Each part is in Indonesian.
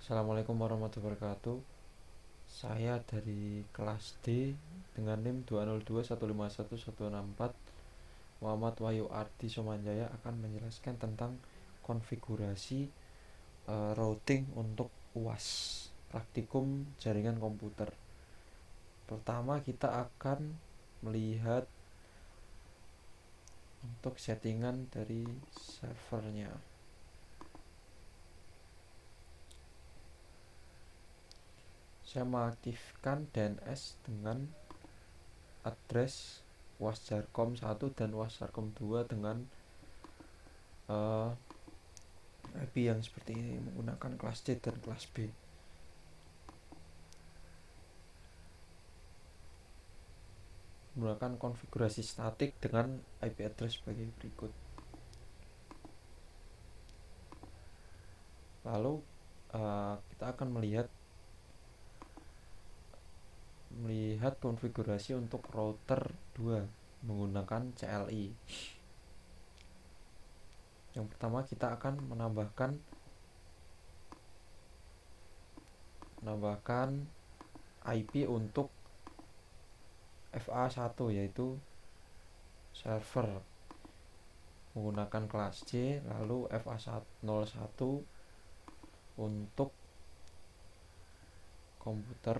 Assalamualaikum warahmatullahi wabarakatuh. Saya dari kelas D dengan NIM 202151164, Muhammad Wahyu Ardi Somanjaya, akan menjelaskan tentang konfigurasi routing untuk UAS praktikum jaringan komputer. Pertama kita akan melihat untuk settingan dari servernya. Saya mengaktifkan DNS dengan address wasjarkom 1 dan wasjarkom 2 dengan IP yang seperti ini, menggunakan kelas C dan kelas B. Menggunakan konfigurasi statik dengan IP address sebagai berikut. Lalu kita akan melihat konfigurasi untuk router 2 menggunakan CLI. Yang pertama kita akan menambahkan IP untuk FA1, yaitu server, menggunakan kelas C. Lalu FA01 untuk komputer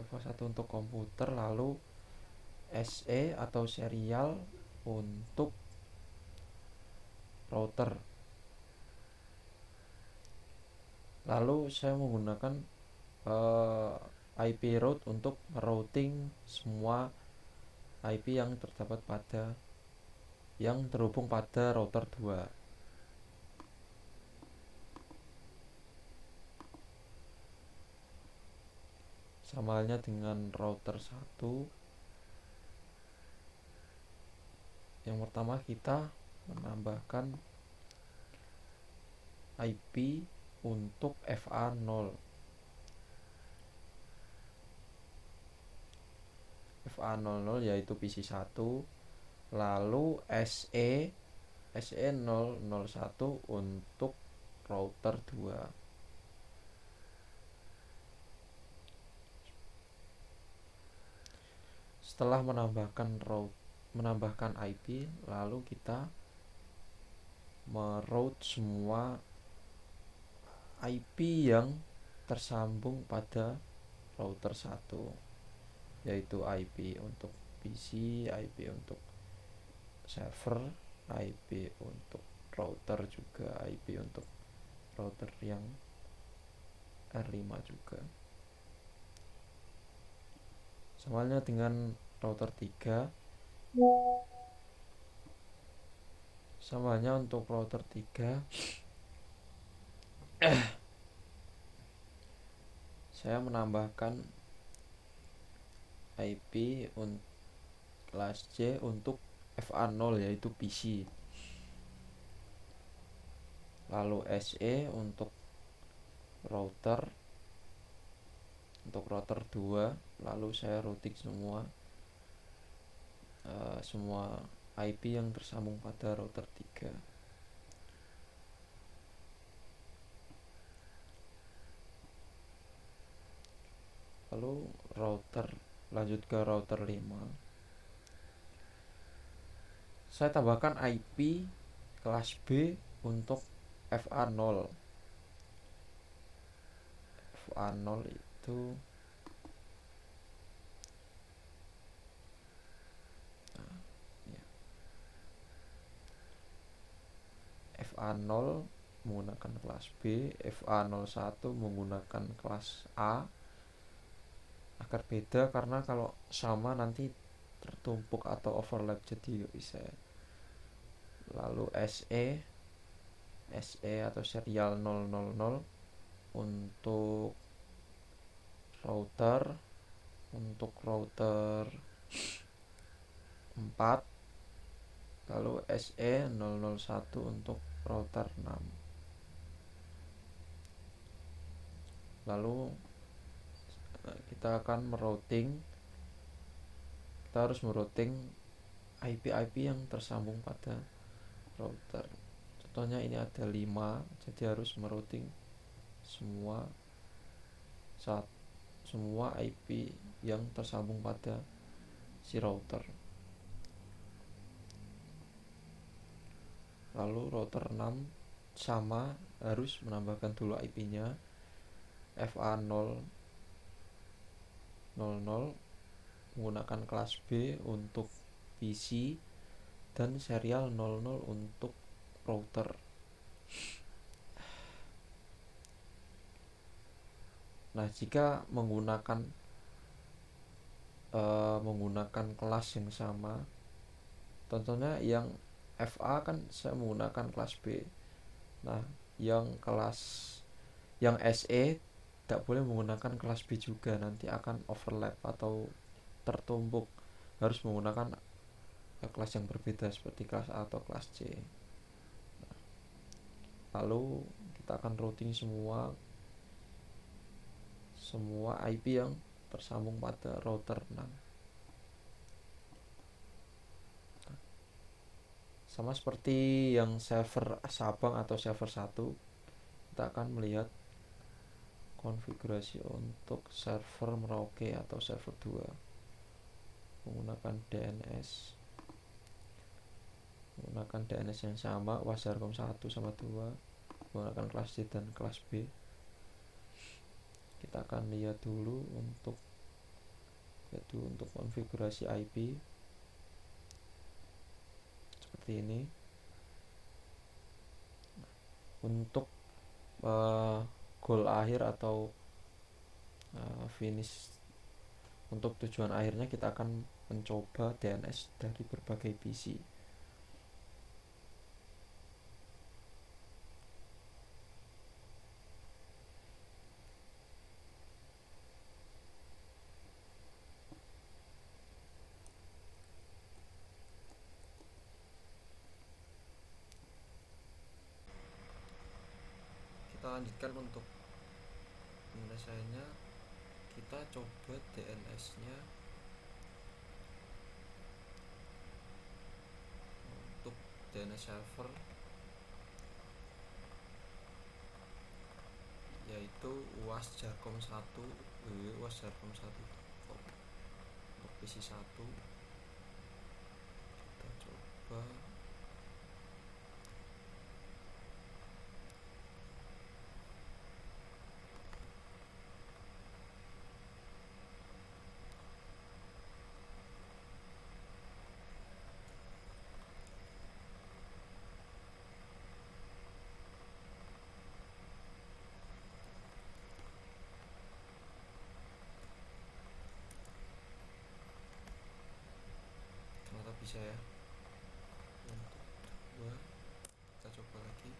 FA1 untuk komputer, lalu SE atau serial untuk router. Lalu saya menggunakan IP route untuk routing semua IP yang terdapat yang terhubung pada router 2. Sama halnya dengan router 1. Yang pertama kita menambahkan IP untuk FA0. FA00 yaitu PC1, lalu SE001 untuk router 2. Setelah menambahkan IP, lalu kita meroute semua IP yang tersambung pada router 1, yaitu IP untuk PC, IP untuk server, IP untuk router, juga IP untuk router yang R5 juga. Sama halnya dengan router 3. Sama halnya untuk router 3. Saya menambahkan IP kelas C untuk FA0 yaitu PC. Lalu SE untuk router 2. Lalu saya routing semua IP yang tersambung pada router 3. Lalu lanjut ke router 5. Saya tambahkan IP kelas B untuk FA0. FA0 itu FA0 menggunakan kelas B, FA01 menggunakan kelas A, agar beda karena kalau sama nanti tertumpuk atau overlap, jadi gak bisa. Lalu SE atau serial 000 untuk router 4. Lalu SE001 untuk router 6. Lalu Nah, kita akan kita harus merouting IP-IP yang tersambung pada router. Contohnya ini ada 5, jadi harus merouting semua semua IP yang tersambung pada si router. Lalu router 6 sama, harus menambahkan dulu IP-nya FA000 menggunakan kelas B untuk PC dan serial 00 untuk router. Nah, jika menggunakan kelas yang sama, contohnya yang FA kan saya menggunakan kelas B. Nah, yang SE tidak boleh menggunakan kelas B juga, nanti akan overlap atau tertumpuk, harus menggunakan kelas yang berbeda seperti kelas A atau kelas C. Lalu kita akan routing semua IP yang tersambung pada router 6. Sama seperti yang server Sabang atau server 1, kita akan melihat konfigurasi untuk server Merauke atau server 2 menggunakan DNS yang sama, Washarcom 1 sama 2 menggunakan kelas C dan kelas B. Kita akan lihat dulu untuk konfigurasi IP seperti ini. Untuk goal akhir atau finish, untuk tujuan akhirnya kita akan mencoba DNS dari berbagai PC. Kita lanjutkan untuk penyelesaiannya. Kita coba DNS-nya untuk DNS server, yaitu wasjarcom 1 www.wasjarcom1.com. Untuk PC 1 kita coba ternyata bisa ya. Untuk dua kita coba lagi.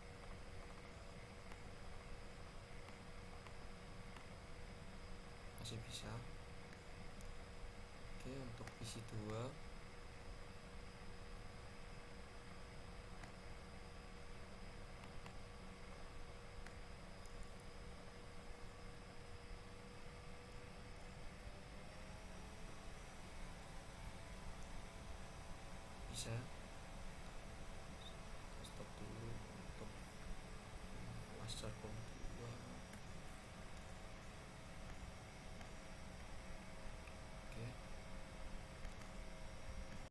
Masih bisa. Oke, untuk PC 2